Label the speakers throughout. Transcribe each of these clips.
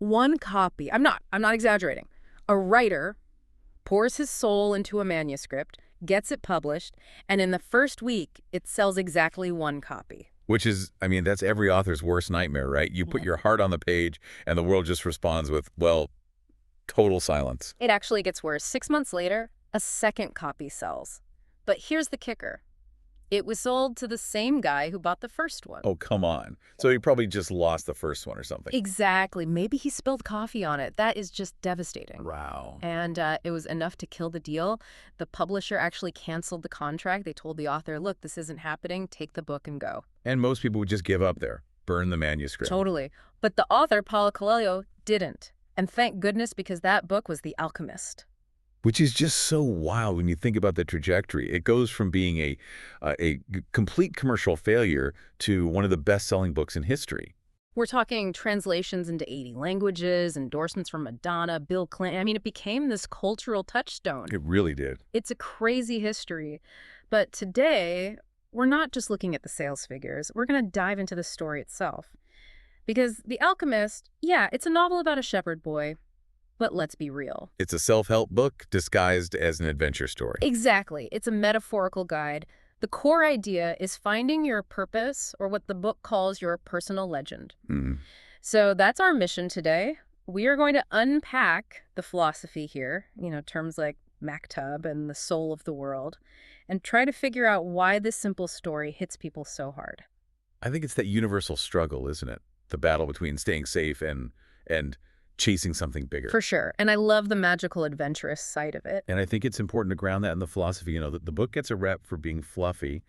Speaker 1: One copy. I'm not exaggerating. A writer pours his soul into a manuscript, gets it published, and in the first week, it sells exactly one copy.
Speaker 2: Which is, I mean, that's every author's worst nightmare, right? You put
Speaker 1: Yeah.
Speaker 2: your heart on the page, and the world just responds with, well, total silence.
Speaker 1: It actually gets worse. 6 months later, a second copy sells. But here's the kicker. It was sold to the same guy who bought the first one.
Speaker 2: Oh, come on. So he probably just lost the first one or something.
Speaker 1: Exactly. Maybe he spilled coffee on it. That is just devastating.
Speaker 2: Wow.
Speaker 1: And it was enough to kill the deal. The publisher actually canceled the contract. They told the author, look, this isn't happening. Take the book and go.
Speaker 2: And most people would just give up there, burn the manuscript.
Speaker 1: Totally. But the author, Paulo Coelho, didn't. And thank goodness, because that book was The Alchemist.
Speaker 2: Which is just so wild when you think about the trajectory. It goes from being a complete commercial failure to one of the best-selling books in history.
Speaker 1: We're talking translations into 80 languages, endorsements from Madonna, Bill Clinton. I mean, it became this cultural touchstone.
Speaker 2: It really did.
Speaker 1: It's a crazy history. But today, we're not just looking at the sales figures. We're going to dive into the story itself. Because The Alchemist, yeah, it's a novel about a shepherd boy. But let's be real.
Speaker 2: It's a self-help book disguised as an adventure story.
Speaker 1: Exactly. It's a metaphorical guide. The core idea is finding your purpose, or what the book calls your personal legend. So that's our mission today. We are going to unpack the philosophy here, terms like maktub and the soul of the world, and try to figure out why this simple story hits people so hard.
Speaker 2: I think it's that universal struggle, isn't it? The battle between staying safe and chasing something bigger.
Speaker 1: For sure. And I love the magical, adventurous side of it.
Speaker 2: And I think it's important to ground that in the philosophy. The book gets a rep for being fluffy,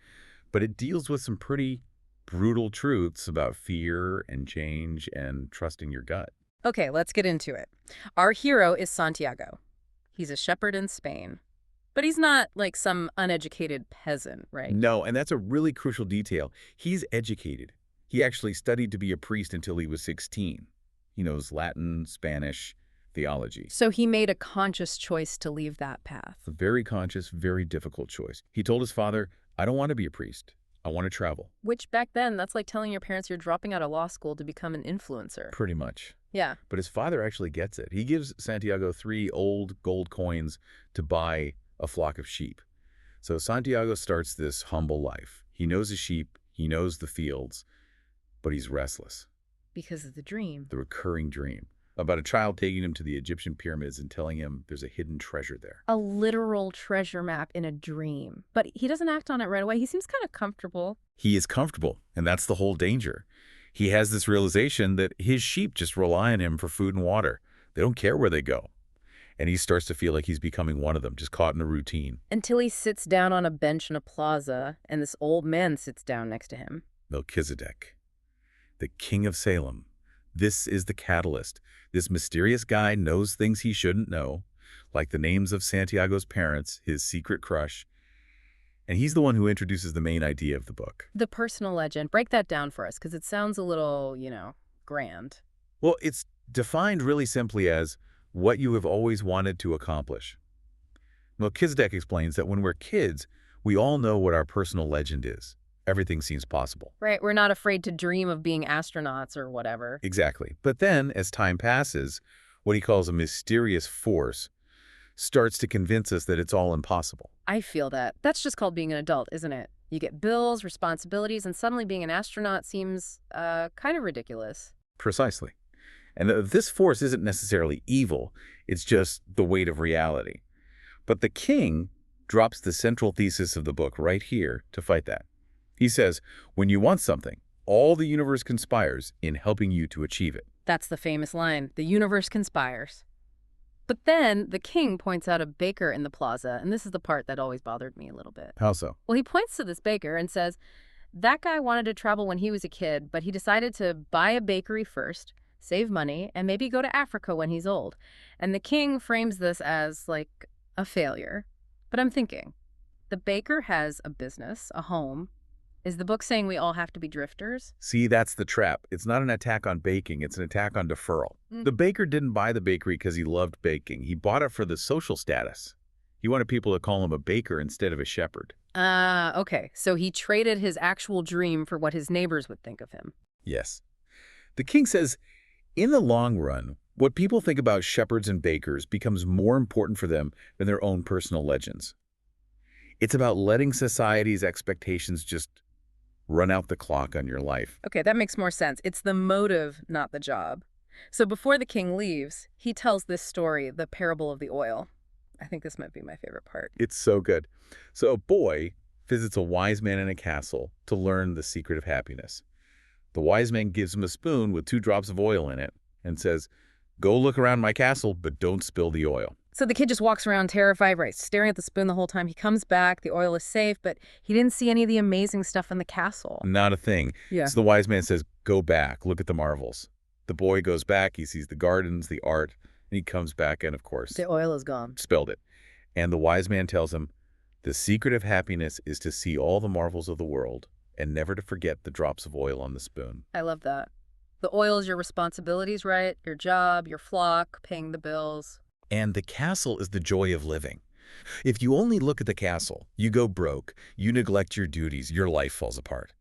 Speaker 2: but it deals with some pretty brutal truths about fear and change and trusting your gut.
Speaker 1: Okay, let's get into it. Our hero is Santiago. He's a shepherd in Spain. But he's not like some uneducated peasant, right?
Speaker 2: No, and that's a really crucial detail. He's educated. He actually studied to be a priest until he was 16. He knows Latin, Spanish, theology.
Speaker 1: So he made a conscious choice to leave that path.
Speaker 2: A very conscious, very difficult choice. He told his father, I don't want to be a priest. I want to travel.
Speaker 1: Which back then, that's like telling your parents you're dropping out of law school to become an influencer.
Speaker 2: Pretty much.
Speaker 1: Yeah.
Speaker 2: But his father actually gets it. He gives Santiago 3 old gold coins to buy a flock of sheep. So Santiago starts this humble life. He knows his sheep, he knows the fields, but he's restless.
Speaker 1: Because of the dream.
Speaker 2: The recurring dream about a child taking him to the Egyptian pyramids and telling him there's a hidden treasure there.
Speaker 1: A literal treasure map in a dream. But he doesn't act on it right away. He seems kind of comfortable.
Speaker 2: He is comfortable, and that's the whole danger. He has this realization that his sheep just rely on him for food and water. They don't care where they go. And he starts to feel like he's becoming one of them, just caught in a routine.
Speaker 1: Until he sits down on a bench in a plaza, and this old man sits down next to him.
Speaker 2: Melchizedek, the king of Salem. This is the catalyst. This mysterious guy knows things he shouldn't know, like the names of Santiago's parents, his secret crush. And he's the one who introduces the main idea of the book.
Speaker 1: The personal legend. Break that down for us, because it sounds a little, grand.
Speaker 2: Well, it's defined really simply as what you have always wanted to accomplish. Melchizedek explains that when we're kids, we all know what our personal legend is. Everything seems possible.
Speaker 1: Right, we're not afraid to dream of being astronauts or whatever.
Speaker 2: Exactly. But then, as time passes, what he calls a mysterious force starts to convince us that it's all impossible.
Speaker 1: I feel that. That's just called being an adult, isn't it? You get bills, responsibilities, and suddenly being an astronaut seems kind of ridiculous.
Speaker 2: Precisely. And this force isn't necessarily evil. It's just the weight of reality. But the king drops the central thesis of the book right here to fight that. He says, when you want something, all the universe conspires in helping you to achieve it.
Speaker 1: That's the famous line, the universe conspires. But then the king points out a baker in the plaza, and this is the part that always bothered me a little bit.
Speaker 2: How so?
Speaker 1: Well, he points to this baker and says, that guy wanted to travel when he was a kid, but he decided to buy a bakery first, save money, and maybe go to Africa when he's old. And the king frames this as, like, a failure. But I'm thinking, the baker has a business, a home. Is the book saying we all have to be drifters?
Speaker 2: See, that's the trap. It's not an attack on baking. It's an attack on deferral. The baker didn't buy the bakery because he loved baking. He bought it for the social status. He wanted people to call him a baker instead of a shepherd.
Speaker 1: Okay. So he traded his actual dream for what his neighbors would think of him.
Speaker 2: Yes. The king says, in the long run, What people think about shepherds and bakers becomes more important for them than their own personal legends. It's about letting society's expectations just run out the clock on your life.
Speaker 1: Okay, that makes more sense. It's the motive, not the job. So before the king leaves, he tells this story, the parable of the oil. I think this might be my favorite part.
Speaker 2: It's so good. So a boy visits a wise man in a castle to learn the secret of happiness. The wise man gives him a spoon with 2 drops of oil in it and says, "Go look around my castle, but don't spill the oil."
Speaker 1: So the kid just walks around terrified, right, staring at the spoon the whole time. He comes back, the oil is safe, but he didn't see any of the amazing stuff in the castle.
Speaker 2: Not a thing.
Speaker 1: Yeah.
Speaker 2: So the wise man says, "Go back, look at the marvels." The boy goes back, he sees the gardens, the art, and he comes back and, of course,
Speaker 1: The oil is gone.
Speaker 2: spilled it. And the wise man tells him, "The secret of happiness is to see all the marvels of the world and never to forget the drops of oil on the spoon."
Speaker 1: I love that. The oil is your responsibilities, right? Your job, your flock, paying the bills.
Speaker 2: And the castle is the joy of living. If you only look at the castle, you go broke, you neglect your duties, your life falls apart.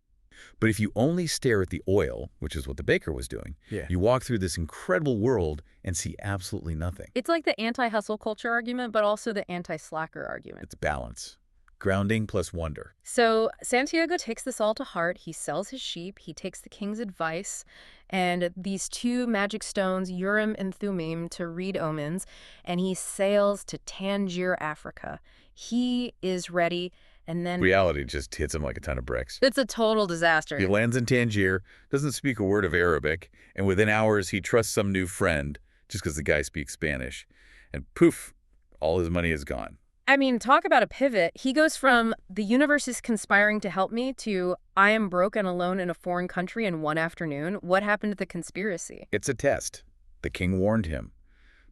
Speaker 2: But if you only stare at the oil, which is what the baker was doing, you walk through this incredible world and see absolutely nothing.
Speaker 1: It's like the anti-hustle culture argument, but also the anti-slacker argument.
Speaker 2: It's balance. Grounding plus wonder.
Speaker 1: So Santiago takes this all to heart. He sells his sheep. He takes the king's advice and these 2 magic stones, Urim and Thummim, to read omens, and he sails to Tangier, Africa. He is ready, and then
Speaker 2: Reality just hits him like a ton of bricks.
Speaker 1: it's a total disaster.
Speaker 2: He lands in Tangier, doesn't speak a word of Arabic, and within hours he trusts some new friend just because the guy speaks Spanish. And poof, all his money is gone.
Speaker 1: I mean, talk about a pivot. He goes from "the universe is conspiring to help me" to "I am broke and alone in a foreign country in one afternoon." What happened to the conspiracy?
Speaker 2: It's a test. The king warned him.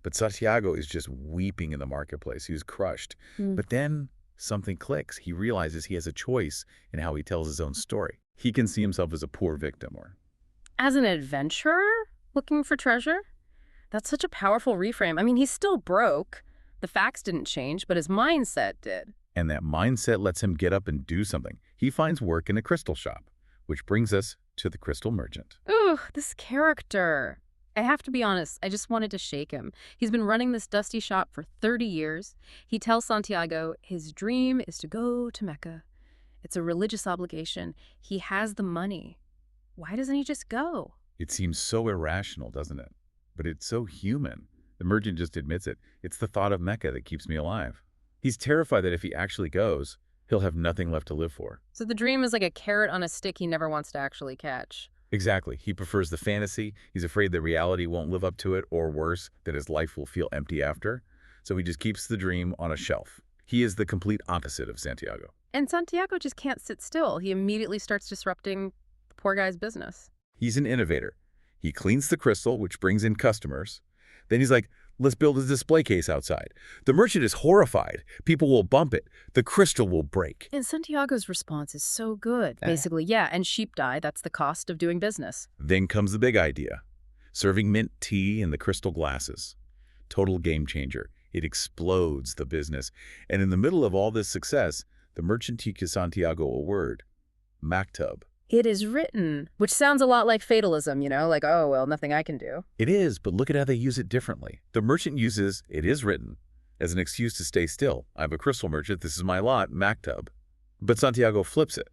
Speaker 2: But Santiago is just weeping in the marketplace. He was crushed. But then something clicks. He realizes he has a choice in how he tells his own story. He can see himself as a poor victim or
Speaker 1: As an adventurer looking for treasure? That's such a powerful reframe. I mean, he's still broke. The facts didn't change, but his mindset did.
Speaker 2: and that mindset lets him get up and do something. He finds work in a crystal shop, which brings us to the crystal merchant.
Speaker 1: Ooh, this character. I have to be honest, I just wanted to shake him. He's been running this dusty shop for 30 years. He tells Santiago his dream is to go to Mecca. It's a religious obligation. He has the money. Why doesn't he just go?
Speaker 2: It seems so irrational, doesn't it? But it's so human. The merchant just admits it. It's the thought of Mecca that keeps me alive. He's terrified that if he actually goes, he'll have nothing left to live for.
Speaker 1: So the dream is like a carrot on a stick he never wants to actually catch.
Speaker 2: Exactly. He prefers the fantasy. He's afraid that reality won't live up to it, or worse, that his life will feel empty after. So he just keeps the dream on a shelf. He is the complete opposite of Santiago.
Speaker 1: And Santiago just can't sit still. He immediately starts disrupting the poor guy's business.
Speaker 2: He's an innovator. He cleans the crystal, which brings in customers. Then he's like, let's build a display case outside. The merchant is horrified. People will bump it. The crystal will break.
Speaker 1: And Santiago's response is so good. Basically, yeah, and sheep die. That's the cost of doing business.
Speaker 2: Then comes the big idea. Serving mint tea in the crystal glasses. Total game changer. It explodes the business. And in the middle of all this success, the merchant teaches Santiago a word. Maktub.
Speaker 1: It is written, which sounds a lot like fatalism, you know, like, oh, well, nothing I can do.
Speaker 2: It is, but look at how they use it differently. The merchant uses "it is written" as an excuse to stay still. I'm a crystal merchant. This is my lot, Maktub. But Santiago flips it.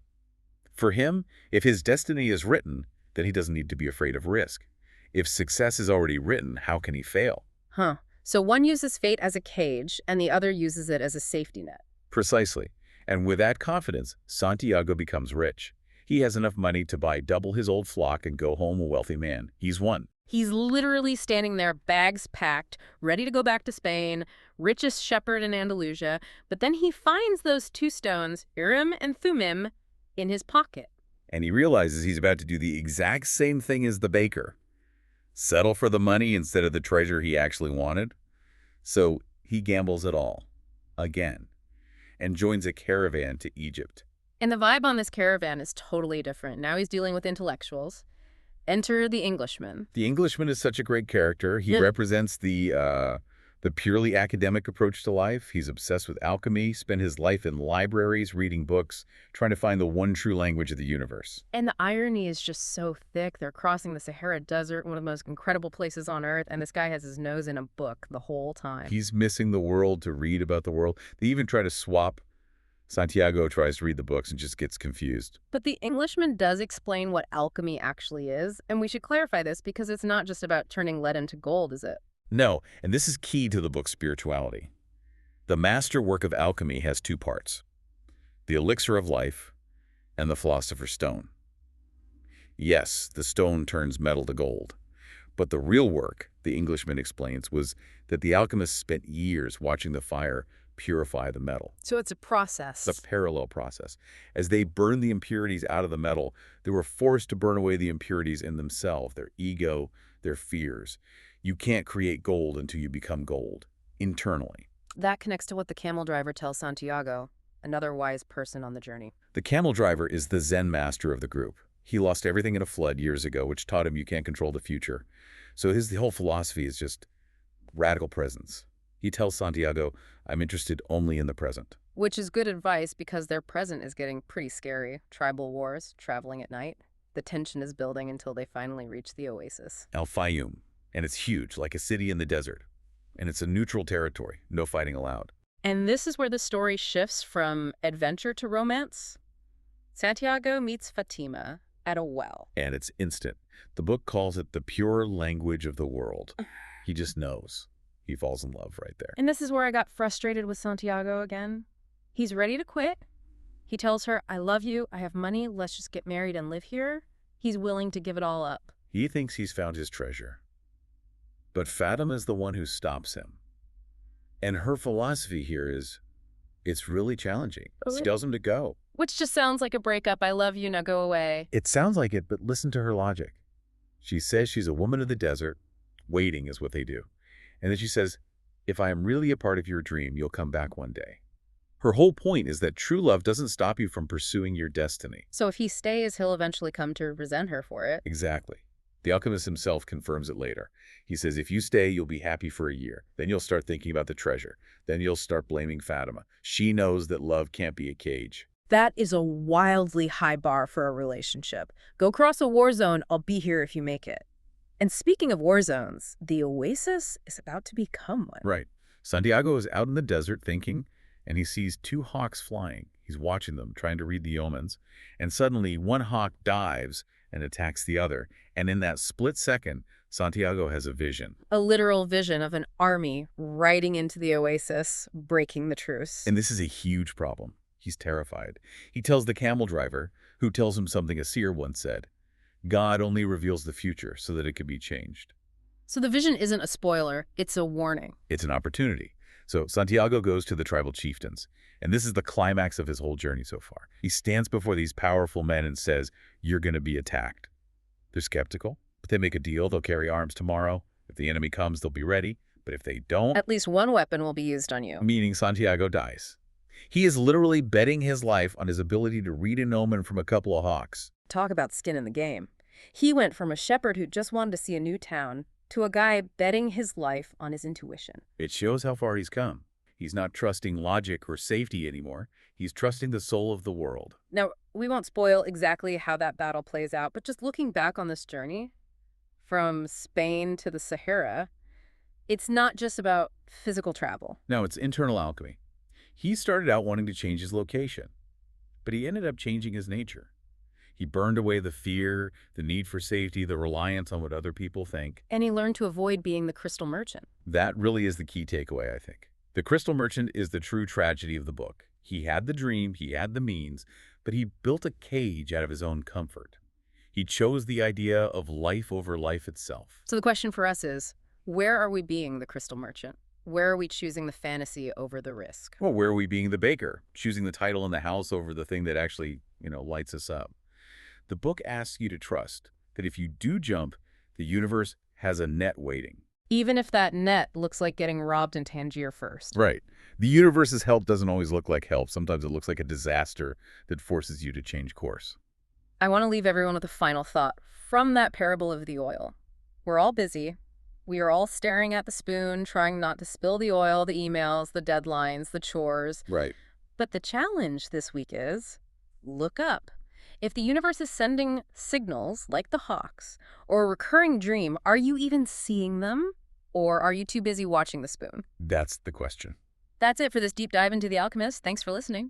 Speaker 2: For him, if his destiny is written, then he doesn't need to be afraid of risk. If success is already written, how can he fail?
Speaker 1: Huh. So one uses fate as a cage, and the other uses it as a safety net.
Speaker 2: Precisely. And with that confidence, Santiago becomes rich. He has enough money to buy double his old flock and go home a wealthy man. He's won.
Speaker 1: He's literally standing there, bags packed, ready to go back to Spain, richest shepherd in Andalusia. But then he finds those 2 stones, Urim and Thummim, in his pocket.
Speaker 2: And he realizes he's about to do the exact same thing as the baker. Settle for the money instead of the treasure he actually wanted. So he gambles it all, again, and joins a caravan to Egypt.
Speaker 1: And the vibe on this caravan is totally different. Now he's dealing with intellectuals. Enter the Englishman.
Speaker 2: The Englishman is such a great character. He represents the The purely academic approach to life, he's obsessed with alchemy, spent his life in libraries, reading books, trying to find the one true language of the universe.
Speaker 1: And the irony is just so thick. They're crossing the Sahara Desert, one of the most incredible places on Earth, and this guy has his nose in a book the whole time.
Speaker 2: He's missing the world to read about the world. They even try to swap. Santiago tries to read the books and just gets confused.
Speaker 1: But the Englishman does explain what alchemy actually is, and we should clarify this because it's not just about turning lead into gold, is it?
Speaker 2: No, and this is key to the book's spirituality. The master work of alchemy has two parts: the elixir of life and the philosopher's stone. Yes, the stone turns metal to gold. But the real work, the Englishman explains, was that the alchemists spent years watching the fire purify the metal.
Speaker 1: So it's a process.
Speaker 2: It's a parallel process. As they burned the impurities out of the metal, they were forced to burn away the impurities in themselves, their ego, their fears. You can't create gold until you become gold, internally.
Speaker 1: That connects to what the camel driver tells Santiago, another wise person on the journey.
Speaker 2: The camel driver is the Zen master of the group. He lost everything in a flood years ago, which taught him you can't control the future. So the whole philosophy is just radical presence. He tells Santiago, I'm interested only in the present.
Speaker 1: Which is good advice because their present is getting pretty scary. Tribal wars, traveling at night. The tension is building until they finally reach the oasis.
Speaker 2: Al-Fayoum. And it's huge, like a city in the desert. And it's a neutral territory, no fighting allowed.
Speaker 1: And this is where the story shifts from adventure to romance. Santiago meets Fatima at a well.
Speaker 2: And it's instant. The book calls it the pure language of the world. He just knows. He falls in love right there.
Speaker 1: And this is where I got frustrated with Santiago again. He's ready to quit. He tells her, I love you, I have money, let's just get married and live here. He's willing to give it all up.
Speaker 2: He thinks he's found his treasure. But Fatima is the one who stops him. And her philosophy here is, it's really challenging. She tells him to go.
Speaker 1: Which just sounds like a breakup. I love you, now go away.
Speaker 2: It sounds like it, but listen to her logic. She says she's a woman of the desert. Waiting is what they do. And then she says, if I am really a part of your dream, you'll come back one day. Her whole point is that true love doesn't stop you from pursuing your destiny.
Speaker 1: So if he stays, he'll eventually come to resent her for it.
Speaker 2: Exactly. The alchemist himself confirms it later. He says, if you stay, you'll be happy for a year. Then you'll start thinking about the treasure. Then you'll start blaming Fatima. She knows that love can't be a cage.
Speaker 1: That is a wildly high bar for a relationship. Go cross a war zone, I'll be here if you make it. And speaking of war zones, the oasis is about to become one.
Speaker 2: Right. Santiago is out in the desert thinking, and he sees two hawks flying. He's watching them, trying to read the omens. And suddenly, one hawk dives and attacks the other. And in that split second, Santiago has a vision.
Speaker 1: A literal vision of an army riding into the oasis, breaking the truce.
Speaker 2: And this is a huge problem. He's terrified. He tells the camel driver, who tells him something a seer once said, God only reveals the future so that it can be changed.
Speaker 1: So the vision isn't a spoiler, it's a warning.
Speaker 2: It's an opportunity. So Santiago goes to the tribal chieftains, and this is the climax of his whole journey so far. He stands before these powerful men and says, you're going to be attacked. They're skeptical, but they make a deal. They'll carry arms tomorrow. If the enemy comes, they'll be ready. But if they don't...
Speaker 1: At least one weapon will be used on you.
Speaker 2: Meaning Santiago dies. He is literally betting his life on his ability to read an omen from a couple of hawks.
Speaker 1: Talk about skin in the game. He went from a shepherd who just wanted to see a new town to a guy betting his life on his intuition.
Speaker 2: It shows how far he's come. He's not trusting logic or safety anymore. He's trusting the soul of the world.
Speaker 1: Now, we won't spoil exactly how that battle plays out, but just looking back on this journey, from Spain to the Sahara, it's not just about physical travel.
Speaker 2: No, it's internal alchemy. He started out wanting to change his location, but he ended up changing his nature. He burned away the fear, the need for safety, the reliance on what other people think.
Speaker 1: And he learned to avoid being the crystal merchant.
Speaker 2: That really is the key takeaway, I think. The crystal merchant is the true tragedy of the book. He had the dream, he had the means, but he built a cage out of his own comfort. He chose the idea of life over life itself.
Speaker 1: So the question for us is, where are we being the crystal merchant? Where are we choosing the fantasy over the risk?
Speaker 2: Well, where are we being the baker? Choosing the title in the house over the thing that actually, lights us up. The book asks you to trust that if you do jump, the universe has a net waiting.
Speaker 1: Even if that net looks like getting robbed in Tangier first.
Speaker 2: Right. The universe's help doesn't always look like help. Sometimes it looks like a disaster that forces you to change course.
Speaker 1: I want to leave everyone with a final thought from that parable of the oil. We're all busy. We are all staring at the spoon, trying not to spill the oil, the emails, the deadlines, the chores.
Speaker 2: Right.
Speaker 1: But the challenge this week is look up. If the universe is sending signals like the hawks or a recurring dream, are you even seeing them? Or are you too busy watching the spoon?
Speaker 2: That's the question.
Speaker 1: That's it for this deep dive into The Alchemist. Thanks for listening.